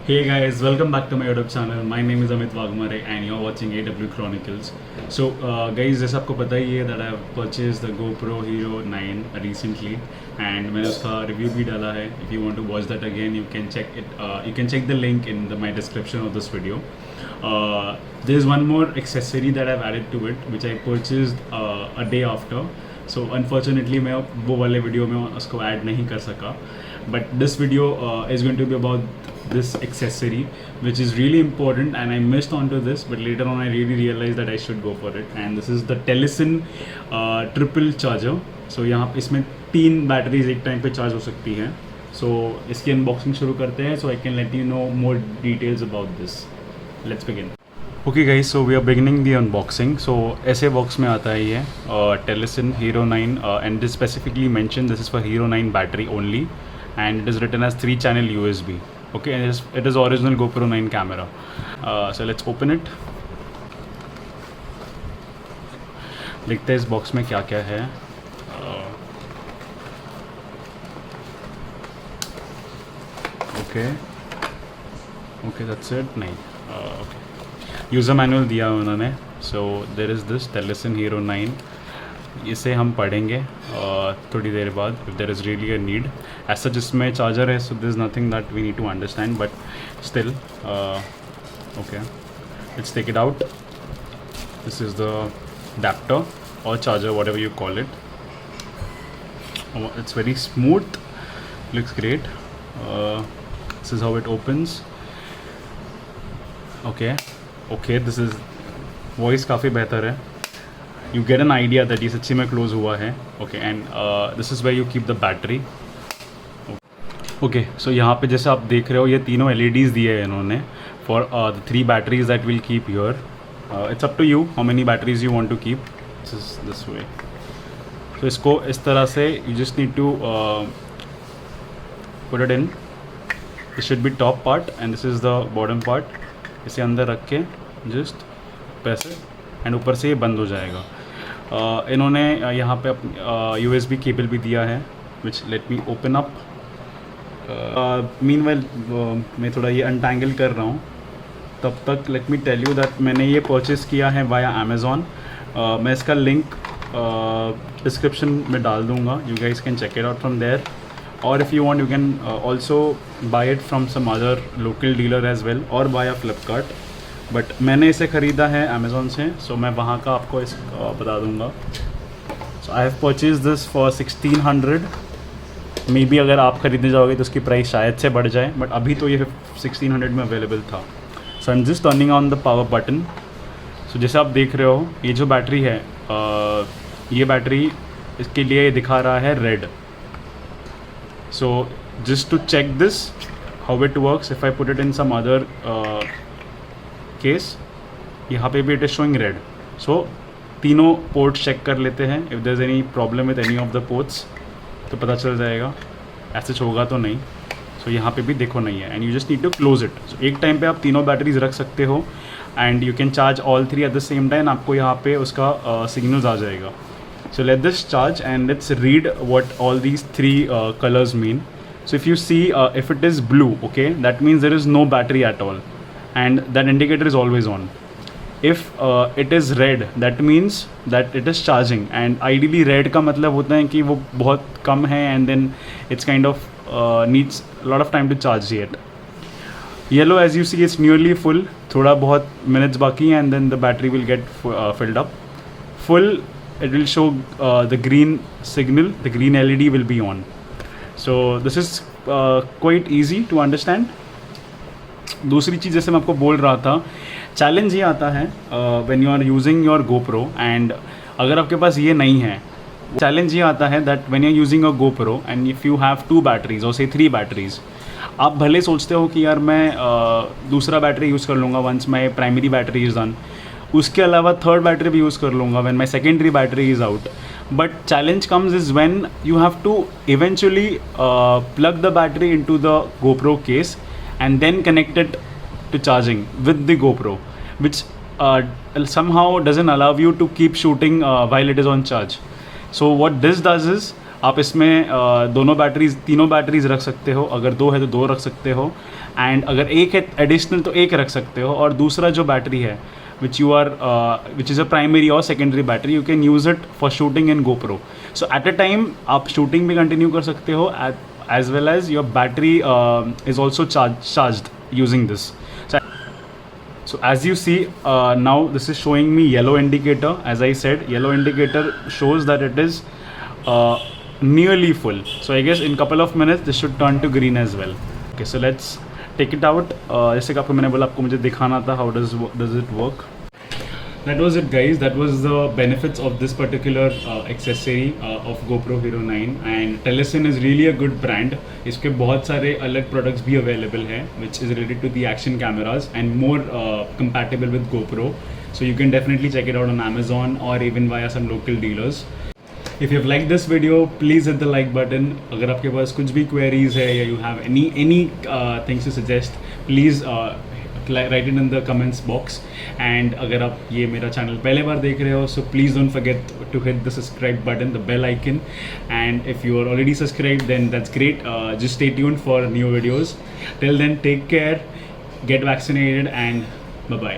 Hey guys, welcome back to my YouTube channel. My name is Amit Wagmare and you're watching AW Chronicles. So guys, जैसा आपको पता ही है that I have purchased the GoPro Hero 9 recently and मैंने उसका review भी डाला है. If you want to watch that again, you can check it. You can check the link in my description of this video. There's one more accessory that I've added to it, which I purchased a day after. So unfortunately मैं वो वाले video में उसको add नहीं कर सका. But this video is going to be about this accessory, which is really important, and I missed onto this, but later on I really realized that I should go for it. And this is the Telesin triple charger. So यहाँ इसमें 3 batteries एक time पे charge हो सकती हैं. So इसकी unboxing शुरू करते हैं, so I can let you know more details about this. Let's begin. Okay guys, so we are beginning the unboxing. So ऐसे बॉक्स में आता है ये Telesin Hero 9 and this specifically mentioned this is for Hero 9 battery only, and it is written as 3-channel USB. Okay, and it is original GoPro 9 camera. So let's open it. देखते हैं इस box में क्या क्या है. Okay, that's it. नहीं, okay. User manual दिया उन्होंने. So there is this Telesin Hero 9. इसे हम पढ़ेंगे थोड़ी देर बाद if there is really a need. ऐसा जिसमें चार्जर है, so there is nothing that we need to understand, but still okay, let's take it out. This is the adapter or charger, whatever you call it. It's very smooth, looks great. This is how it opens. Okay, this is voice काफ़ी बेहतर है. You get an idea that ये सच्ची में close हुआ है. Okay, and this is where you keep the battery. Okay, so यहाँ पे जैसे आप देख रहे हो ये तीनों LEDs दिए हैं इन्होंने for the 3 batteries that will keep here. It's up to you how many batteries you want to keep. This is this way. So इसको इस तरह से you just need to put it in. This should be top part and this is the bottom part. इसे अंदर रख के just press it and ऊपर से ये बंद हो जाएगा. इन्होंने यहाँ पे USB केबल भी दिया है, which let me open up. Meanwhile मैं थोड़ा ये अनटैंगल कर रहा हूँ. तब तक let me tell you that मैंने ये परचेज़ किया है via Amazon. मैं इसका लिंक डिस्क्रिप्शन में डाल दूँगा. You guys can check it out from there. Or if you want, you can also buy it from some other local dealer as well, or via Flipkart. But मैंने इसे ख़रीदा है Amazon से, सो मैं वहाँ का आपको इस बता दूँगा. So I have purchase this for 1600. Maybe अगर आप ख़रीदने जाओगे तो उसकी प्राइस शायद से बढ़ जाए, बट अभी तो ये 1600 में अवेलेबल था. So I am just turning on the power button. सो जैसे आप देख रहे हो ये जो बैटरी है, ये बैटरी इसके लिए दिखा रहा है red. So just to check this how it works, if I put it in some other case, यहाँ पे भी it is showing red. So तीनों पोर्ट चेक कर लेते हैं. If there is any problem with any of the ports तो पता चल जाएगा. ऐसे होगा तो नहीं. सो यहाँ पे भी देखो नहीं है, and you just need to close it. So एक टाइम पे आप तीनों बैटरीज रख सकते हो and you can charge all 3 at the same time. आपको यहाँ पे उसका सिग्नल्स आ जाएगा. So let this charge and let's read what all these 3 colours mean. So if you see if it is blue, okay, that means there is no battery at all and that indicator is always on. If it is red, that means that it is charging, and ideally red का मतलब होता है कि वो बहुत कम है and then it's kind of needs a lot of time to charge yet. Yellow, as you see, is nearly full. थोड़ा बहुत minutes बाकी हैं and then the battery will get filled up. Full, it will show the green signal, the green LED will be on. So this is quite easy to understand. दूसरी चीज़ जैसे मैं आपको बोल रहा था, चैलेंज ये आता है when you are using your GoPro, and अगर आपके पास ये नहीं है, चैलेंज ये आता है that when you are using a GoPro and if you have 2 batteries और से 3 बैटरीज, आप भले सोचते हो कि यार मैं दूसरा बैटरी यूज़ कर लूँगा once my primary battery is done, उसके अलावा थर्ड बैटरी भी यूज़ कर लूँगा when my secondary battery is out. But challenge comes is when you have to eventually plug the battery into the GoPro case and then connect it to charging with the GoPro, which somehow doesn't allow you to keep shooting while it is on charge. So what this does is आप इसमें दोनों batteries, तीनों batteries रख सकते हो, अगर 2 है तो 2 रख सकते हो, एंड अगर एक है एडिशनल तो एक रख सकते हो, और दूसरा जो बैटरी है which is a primary or secondary battery, you can use it for shooting in GoPro. So at a time आप shooting भी continue कर सकते हो, as well as your battery is also charged using this. So as you see, now this is showing me yellow indicator. As I said, yellow indicator shows that it is nearly full. So I guess in couple of minutes this should turn to green as well. Okay, so let's take it out. जैसे कि आपको मैंने बोला, आपको मुझे दिखाना था how does it work. That was it, guys. That was the benefits of this particular accessory of GoPro Hero 9, and Telesin is really a good brand. इसके बहुत सारे अलग products भी available हैं which is related to the action cameras and more compatible with GoPro. So you can definitely check it out on Amazon or even via some local dealers. If you have liked this video, please hit the like button. अगर आपके पास कुछ भी queries है या you have any things to suggest, please write it in the comments box. And अगर आप ये मेरा channel पहले बार देख रहे हो, so please don't forget to hit the subscribe button, the bell icon. And if you are already subscribed, then that's great. Just stay tuned for new videos. Till then, take care, get vaccinated, and bye bye.